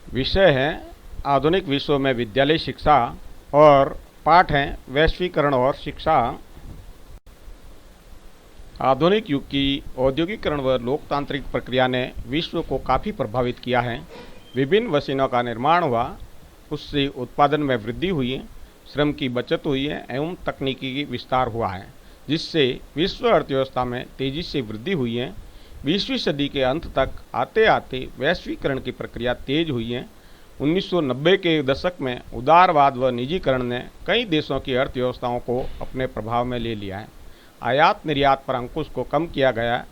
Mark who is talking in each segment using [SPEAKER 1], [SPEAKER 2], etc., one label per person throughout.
[SPEAKER 1] विषय है आधुनिक विश्व में विद्यालय शिक्षा और पाठ है वैश्वीकरण और शिक्षा। आधुनिक युग की औद्योगिकरण व लोकतांत्रिक प्रक्रिया ने विश्व को काफ़ी प्रभावित किया है। विभिन्न मशीनों का निर्माण हुआ, उससे उत्पादन में वृद्धि हुई है, श्रम की बचत हुई है एवं तकनीकी विस्तार हुआ है, जिससे विश्व अर्थव्यवस्था में तेजी से वृद्धि हुई है। 20वीं सदी के अंत तक आते आते वैश्वीकरण की प्रक्रिया तेज हुई है। 1990 के दशक में उदारवाद व निजीकरण ने कई देशों की अर्थव्यवस्थाओं को अपने प्रभाव में ले लिया है। आयात निर्यात पर अंकुश को कम किया गया।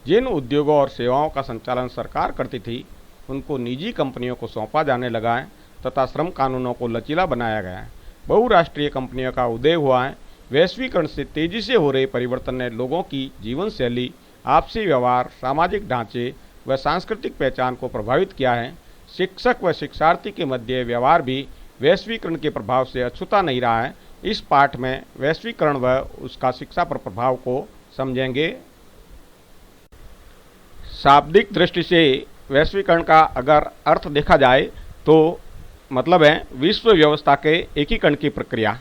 [SPEAKER 1] जिन उद्योगों और सेवाओं का संचालन सरकार करती थी, उनको निजी कंपनियों को सौंपा जाने लगा है तथा श्रम कानूनों को लचीला बनाया गया है। बहुराष्ट्रीय कंपनियों का उदय हुआ है। वैश्वीकरण से तेजी से हो रहे परिवर्तन ने लोगों की जीवन शैली, आपसी व्यवहार, सामाजिक ढांचे व सांस्कृतिक पहचान को प्रभावित किया है। शिक्षक व शिक्षार्थी के मध्य व्यवहार भी वैश्वीकरण के प्रभाव से अछूता नहीं रहा है। इस पाठ में वैश्वीकरण व उसका शिक्षा पर प्रभाव को समझेंगे। शाब्दिक दृष्टि से वैश्वीकरण का अगर अर्थ देखा जाए तो मतलब है विश्व व्यवस्था के एकीकरण की प्रक्रिया।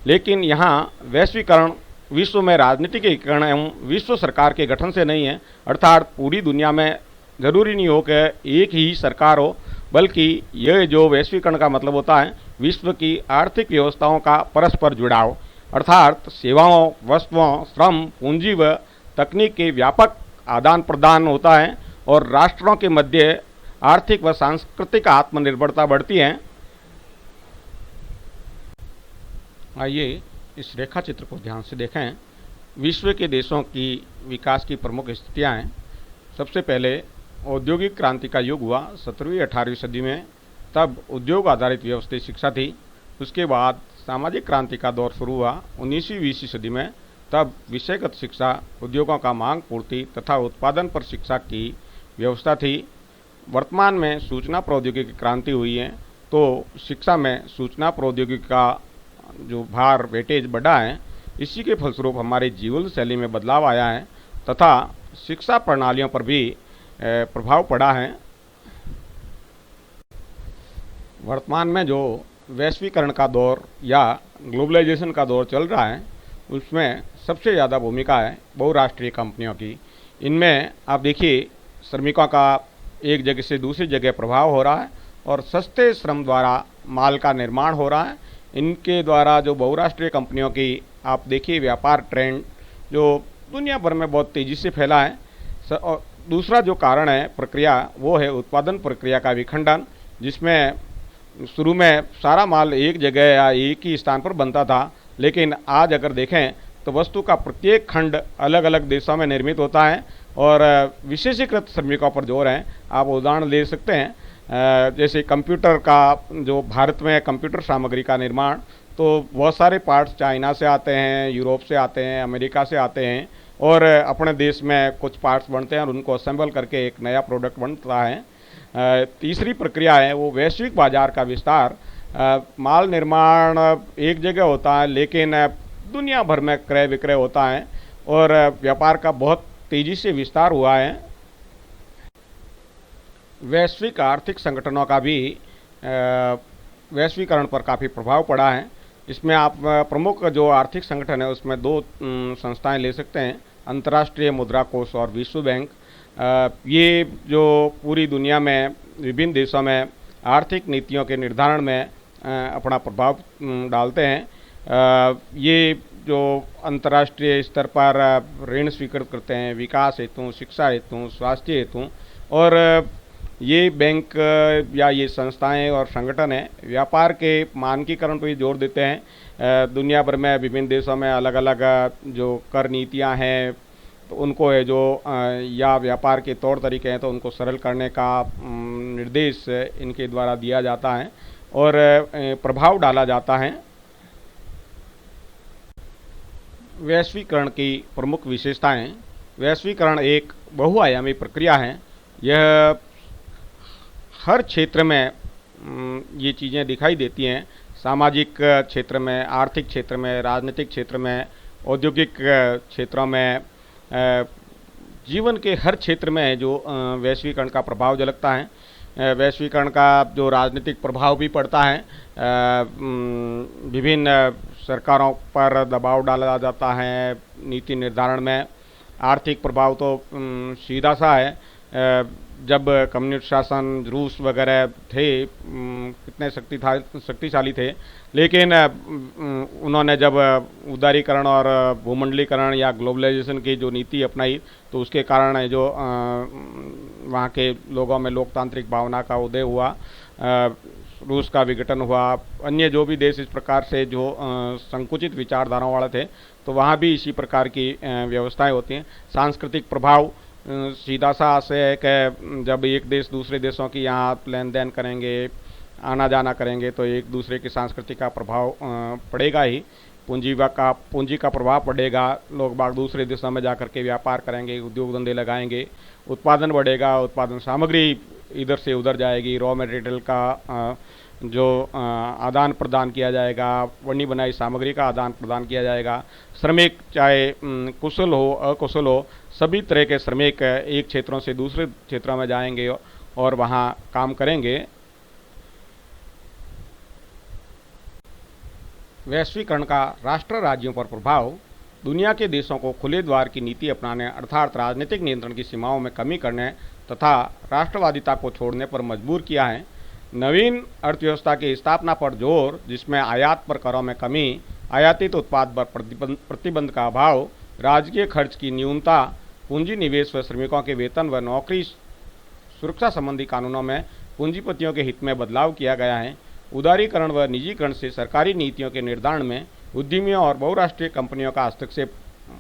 [SPEAKER 1] लेकिन यहाँ वैश्वीकरण विश्व में राजनीतिक एकीकरण एवं विश्व सरकार के गठन से नहीं है, अर्थात पूरी दुनिया में जरूरी नहीं हो कि एक ही सरकार हो, बल्कि यह जो वैश्वीकरण का मतलब होता है विश्व की आर्थिक व्यवस्थाओं का परस्पर जुड़ाव, अर्थात सेवाओं, वस्तुओं, श्रम, पूंजी व तकनीक के व्यापक आदान प्रदान होता है और राष्ट्रों के मध्य आर्थिक व सांस्कृतिक आत्मनिर्भरता बढ़ती है। आइए इस रेखा चित्र को ध्यान से देखें। विश्व के देशों की विकास की प्रमुख स्थितियाँ हैं। सबसे पहले औद्योगिक क्रांति का युग हुआ 17वीं-18वीं सदी में, तब उद्योग आधारित व्यवस्थित शिक्षा थी। उसके बाद सामाजिक क्रांति का दौर शुरू हुआ 19वीं-20वीं सदी में, तब विषयगत शिक्षा, उद्योगों का मांग पूर्ति तथा उत्पादन पर शिक्षा की व्यवस्था थी। वर्तमान में सूचना प्रौद्योगिकी क्रांति हुई है, तो शिक्षा में सूचना प्रौद्योगिकी का जो भार वेटेज बढ़ा है, इसी के फलस्वरूप हमारे जीवन शैली में बदलाव आया है तथा शिक्षा प्रणालियों पर भी प्रभाव पड़ा है। वर्तमान में जो वैश्वीकरण का दौर या ग्लोबलाइजेशन का दौर चल रहा है, उसमें सबसे ज़्यादा भूमिका है बहुराष्ट्रीय कंपनियों की। इनमें आप देखिए श्रमिकों का एक जगह से दूसरी जगह प्रभाव हो रहा है और सस्ते श्रम द्वारा माल का निर्माण हो रहा है। इनके द्वारा जो बहुराष्ट्रीय कंपनियों की आप देखिए व्यापार ट्रेंड जो दुनिया भर में बहुत तेज़ी से फैला है। और दूसरा जो कारण है प्रक्रिया, वो है उत्पादन प्रक्रिया का विखंडन, जिसमें शुरू में सारा माल एक जगह या एक ही स्थान पर बनता था, लेकिन आज अगर देखें तो वस्तु का प्रत्येक खंड अलग अलग देशों में निर्मित होता है और विशेषीकृत श्रमिकों पर जोर है। आप उदाहरण ले सकते हैं, जैसे कंप्यूटर का जो भारत में कंप्यूटर सामग्री का निर्माण, तो बहुत सारे पार्ट्स चाइना से आते हैं, यूरोप से आते हैं, अमेरिका से आते हैं और अपने देश में कुछ पार्ट्स बनते हैं और उनको असेंबल करके एक नया प्रोडक्ट बनता है। तीसरी प्रक्रिया है वो वैश्विक बाजार का विस्तार। माल निर्माण एक जगह होता है, लेकिन दुनिया भर में क्रय विक्रय होता है और व्यापार का बहुत तेज़ी से विस्तार हुआ है। वैश्विक आर्थिक संगठनों का भी वैश्वीकरण पर काफ़ी प्रभाव पड़ा है। इसमें आप प्रमुख जो आर्थिक संगठन है उसमें दो संस्थाएं ले सकते हैं, अंतर्राष्ट्रीय मुद्रा कोष और विश्व बैंक। ये जो पूरी दुनिया में विभिन्न देशों में आर्थिक नीतियों के निर्धारण में अपना प्रभाव डालते हैं। ये जो अंतर्राष्ट्रीय स्तर पर ऋण स्वीकृत करते हैं विकास हेतु, शिक्षा हेतु, स्वास्थ्य हेतु, और ये बैंक या ये संस्थाएं और संगठन हैं व्यापार के मानकीकरण पर भी जोर देते हैं। दुनिया भर में विभिन्न देशों में अलग अलग जो कर नीतियां हैं तो उनको है जो या व्यापार के तौर तरीके हैं तो उनको सरल करने का निर्देश इनके द्वारा दिया जाता है और प्रभाव डाला जाता है। वैश्वीकरण की प्रमुख विशेषताएं। वैश्वीकरण एक बहुआयामी प्रक्रिया है। यह हर क्षेत्र में ये चीज़ें दिखाई देती हैं, सामाजिक क्षेत्र में, आर्थिक क्षेत्र में, राजनीतिक क्षेत्र में, औद्योगिक क्षेत्रों में, जीवन के हर क्षेत्र में जो वैश्वीकरण का प्रभाव झलकता है। वैश्वीकरण का जो राजनीतिक प्रभाव भी पड़ता है। विभिन्न सरकारों पर दबाव डाला जाता है नीति निर्धारण में। आर्थिक प्रभाव तो सीधा सा है। जब कम्युनिस्ट शासन रूस वगैरह थे, कितने शक्तिशाली थे, लेकिन उन्होंने जब उदारीकरण और भूमंडलीकरण या ग्लोबलाइजेशन की जो नीति अपनाई, तो उसके कारण जो वहाँ के लोगों में लोकतांत्रिक भावना का उदय हुआ, रूस का विघटन हुआ। अन्य जो भी देश इस प्रकार से जो संकुचित विचारधाराओं वाले थे, तो वहाँ भी इसी प्रकार की व्यवस्थाएं होती हैं। सांस्कृतिक प्रभाव सीधा सा से है कि जब एक देश दूसरे देशों की यहाँ लेन देन करेंगे, आना जाना करेंगे, तो एक दूसरे की संस्कृति का प्रभाव पड़ेगा ही। पूंजी का प्रभाव पड़ेगा। लोग बाग दूसरे देशों में जाकर के व्यापार करेंगे, उद्योग धंधे लगाएंगे, उत्पादन बढ़ेगा, उत्पादन सामग्री इधर से उधर जाएगी, रॉ मटेरियल का जो आदान प्रदान किया जाएगा, बनी बनाई सामग्री का आदान प्रदान किया जाएगा। श्रमिक चाहे कुशल हो अकुशल हो, सभी तरह के श्रमिक एक क्षेत्रों से दूसरे क्षेत्रों में जाएंगे और वहाँ काम करेंगे। वैश्वीकरण का राष्ट्र राज्यों पर प्रभाव दुनिया के देशों को खुले द्वार की नीति अपनाने अर्थात राजनीतिक नियंत्रण की सीमाओं में कमी करने तथा राष्ट्रवादिता को छोड़ने पर मजबूर किया है। नवीन अर्थव्यवस्था की स्थापना पर जोर, जिसमें आयात पर करों में कमी, आयातित उत्पाद पर प्रतिबंध का अभाव, राजकीय खर्च की न्यूनता, पूंजी निवेश व श्रमिकों के वेतन व नौकरी सुरक्षा संबंधी कानूनों में पूंजीपतियों के हित में बदलाव किया गया है। उदारीकरण व निजीकरण से सरकारी नीतियों के निर्धारण में उद्यमियों और बहुराष्ट्रीय कंपनियों का हस्तक्षेप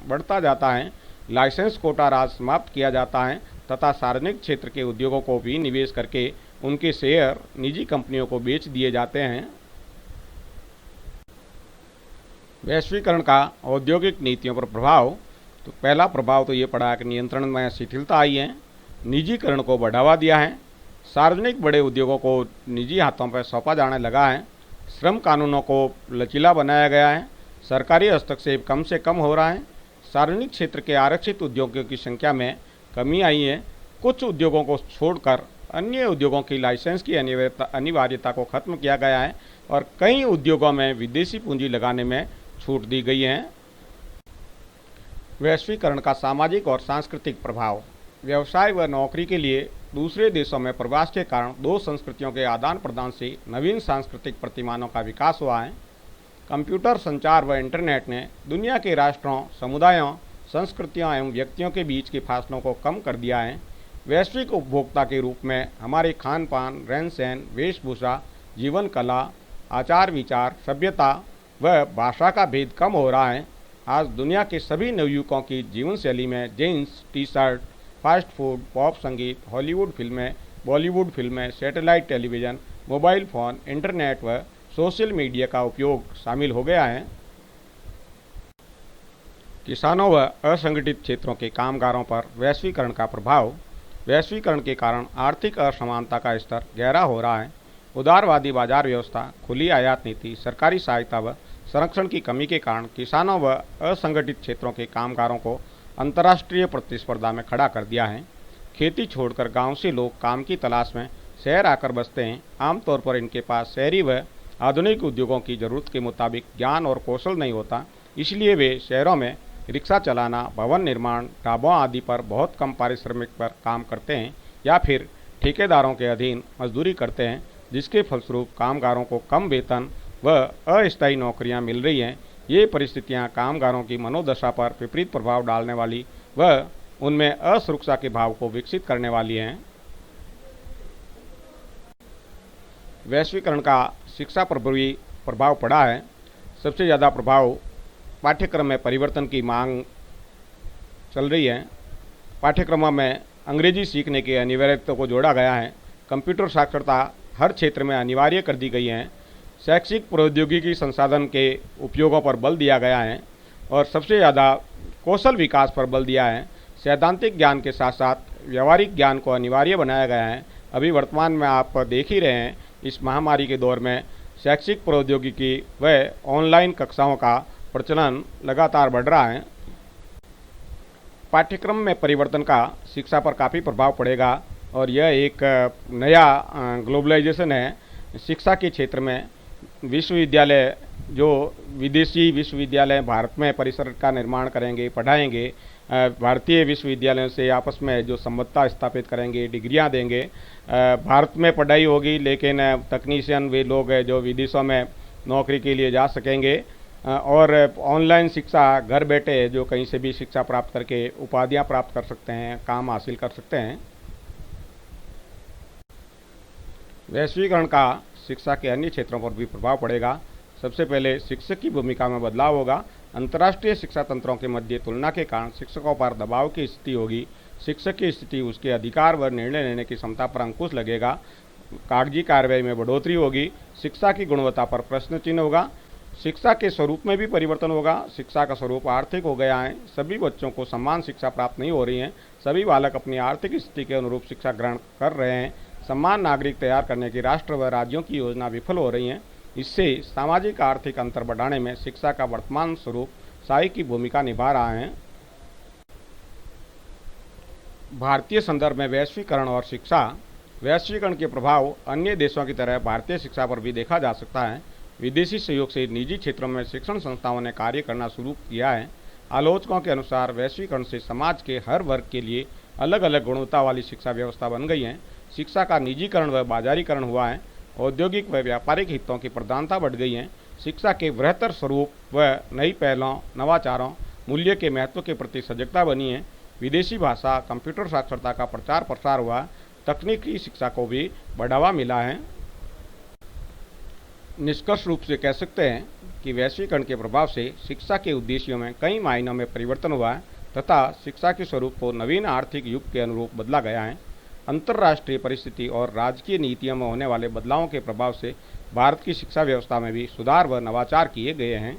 [SPEAKER 1] बढ़ता जाता है। लाइसेंस कोटा राज समाप्त किया जाता है तथा सार्वजनिक क्षेत्र के उद्योगों को भी निवेश करके उनके शेयर निजी कंपनियों को बेच दिए जाते हैं। वैश्वीकरण का औद्योगिक नीतियों पर प्रभाव, तो पहला प्रभाव तो ये पड़ा कि नियंत्रण में शिथिलता आई है, निजीकरण को बढ़ावा दिया है, सार्वजनिक बड़े उद्योगों को निजी हाथों पर सौंपा जाने लगा है, श्रम कानूनों को लचीला बनाया गया है, सरकारी हस्तक्षेप कम से कम हो रहा है, सार्वजनिक क्षेत्र के आरक्षित उद्योगों की संख्या में कमी आई है, कुछ उद्योगों को छोड़कर अन्य उद्योगों की लाइसेंस की अनिवार्यता को खत्म किया गया है और कई उद्योगों में विदेशी पूंजी लगाने में छूट दी गई है। वैश्वीकरण का सामाजिक और सांस्कृतिक प्रभाव, व्यवसाय व नौकरी के लिए दूसरे देशों में प्रवास के कारण दो संस्कृतियों के आदान प्रदान से नवीन सांस्कृतिक प्रतिमानों का विकास हुआ है। कंप्यूटर, संचार व इंटरनेट ने दुनिया के राष्ट्रों, समुदायों, संस्कृतियों एवं व्यक्तियों के बीच के फासलों को कम कर दिया है। वैश्विक उपभोक्ता के रूप में हमारे खान पान, रहन सहन, वेशभूषा, जीवन कला, आचार विचार, सभ्यता व भाषा का भेद कम हो रहा है। आज दुनिया के सभी नवयुवकों की जीवन शैली में jeans, T shirt, fast food, pop संगीत, हॉलीवुड फिल्में, बॉलीवुड फिल्में, satellite television, mobile phone, internet व सोशल मीडिया का उपयोग शामिल हो गया है। किसानों व असंगठित क्षेत्रों के कामगारों पर वैश्वीकरण का प्रभाव, वैश्वीकरण के कारण आर्थिक असमानता का स्तर गहरा हो रहा है। उदारवादी बाजार व्यवस्था, खुली आयात नीति, सरकारी सहायता व संरक्षण की कमी के कारण किसानों व असंगठित क्षेत्रों के कामगारों को अंतर्राष्ट्रीय प्रतिस्पर्धा में खड़ा कर दिया है। खेती छोड़कर गांव से लोग काम की तलाश में शहर आकर बसते हैं। आमतौर पर इनके पास शहरी व आधुनिक उद्योगों की ज़रूरत के मुताबिक ज्ञान और कौशल नहीं होता, इसलिए वे शहरों में रिक्शा चलाना, भवन निर्माण, ढाबों आदि पर बहुत कम पारिश्रमिक पर काम करते हैं या फिर ठेकेदारों के अधीन मजदूरी करते हैं, जिसके फलस्वरूप कामगारों को कम वेतन व अस्थायी नौकरियां मिल रही हैं। ये परिस्थितियां कामगारों की मनोदशा पर विपरीत प्रभाव डालने वाली व उनमें असुरक्षा के भाव को विकसित करने वाली हैं। वैश्वीकरण का शिक्षा पर भी प्रभाव पड़ा है। सबसे ज़्यादा प्रभाव पाठ्यक्रम में परिवर्तन की मांग चल रही है। पाठ्यक्रमों में अंग्रेजी सीखने की अनिवार्यता को जोड़ा गया है। कंप्यूटर साक्षरता हर क्षेत्र में अनिवार्य कर दी गई है। शैक्षिक प्रौद्योगिकी संसाधन के उपयोगों पर बल दिया गया है और सबसे ज़्यादा कौशल विकास पर बल दिया है। सैद्धांतिक ज्ञान के साथ साथ व्यावहारिक ज्ञान को अनिवार्य बनाया गया है। अभी वर्तमान में आप देख ही रहे हैं, इस महामारी के दौर में शैक्षिक प्रौद्योगिकी व ऑनलाइन कक्षाओं का प्रचलन लगातार बढ़ रहा है। पाठ्यक्रम में परिवर्तन का शिक्षा पर काफ़ी प्रभाव पड़ेगा। और यह एक नया ग्लोबलाइजेशन है। शिक्षा के क्षेत्र में विश्वविद्यालय, जो विदेशी विश्वविद्यालय भारत में परिसर का निर्माण करेंगे, पढ़ाएंगे, भारतीय विश्वविद्यालयों से आपस में जो संबद्धता स्थापित करेंगे, डिग्रियां देंगे। भारत में पढ़ाई होगी, लेकिन तकनीशियन वे लोग हैं जो विदेशों में नौकरी के लिए जा सकेंगे। और ऑनलाइन शिक्षा, घर बैठे जो कहीं से भी शिक्षा प्राप्त करके उपाधियां प्राप्त कर सकते हैं, काम हासिल कर सकते हैं। वैश्वीकरण का शिक्षा के अन्य क्षेत्रों पर भी प्रभाव पड़ेगा। सबसे पहले शिक्षक की भूमिका में बदलाव होगा। अंतर्राष्ट्रीय शिक्षा तंत्रों के मध्य तुलना के कारण शिक्षकों पर दबाव की स्थिति होगी। शिक्षक की स्थिति उसके अधिकार व निर्णय लेने की क्षमता पर अंकुश लगेगा। कागजी कार्रवाई में बढ़ोतरी होगी। शिक्षा की गुणवत्ता पर प्रश्न चिन्ह होगा। शिक्षा के स्वरूप में भी परिवर्तन होगा। शिक्षा का स्वरूप आर्थिक हो गया है। सभी बच्चों को समान शिक्षा प्राप्त नहीं हो रही है। सभी बालक अपनी आर्थिक स्थिति के अनुरूप शिक्षा ग्रहण कर रहे हैं। समान नागरिक तैयार करने की राष्ट्र व राज्यों की योजना विफल हो रही है। इससे सामाजिक आर्थिक अंतर बढ़ाने में शिक्षा का वर्तमान स्वरूप सहायक की भूमिका निभा रहा है। भारतीय संदर्भ में वैश्वीकरण और शिक्षा। वैश्वीकरण के प्रभाव अन्य देशों की तरह भारतीय शिक्षा पर भी देखा जा सकता है। विदेशी सहयोग से निजी क्षेत्रों में शिक्षण संस्थाओं ने कार्य करना शुरू किया है। आलोचकों के अनुसार वैश्वीकरण से समाज के हर वर्ग के लिए अलग अलग गुणवत्ता वाली शिक्षा व्यवस्था बन गई है। शिक्षा का निजीकरण व बाजारीकरण हुआ है। औद्योगिक व व्यापारिक हितों की प्रधानता बढ़ गई है। शिक्षा के बेहतर स्वरूप व नई पहलों, नवाचारों, मूल्य के महत्व के प्रति सजगता बनी है। विदेशी भाषा, कंप्यूटर साक्षरता का प्रचार प्रसार हुआ। तकनीकी शिक्षा को भी बढ़ावा मिला है। निष्कर्ष रूप से कह सकते हैं कि वैश्वीकरण के प्रभाव से शिक्षा के उद्देश्यों में कई मायनों में परिवर्तन हुआ है तथा शिक्षा के स्वरूप को नवीन आर्थिक युग के अनुरूप बदला गया है। अंतर्राष्ट्रीय परिस्थिति और राजकीय नीतियों में होने वाले बदलावों के प्रभाव से भारत की शिक्षा व्यवस्था में भी सुधार व नवाचार किए गए हैं।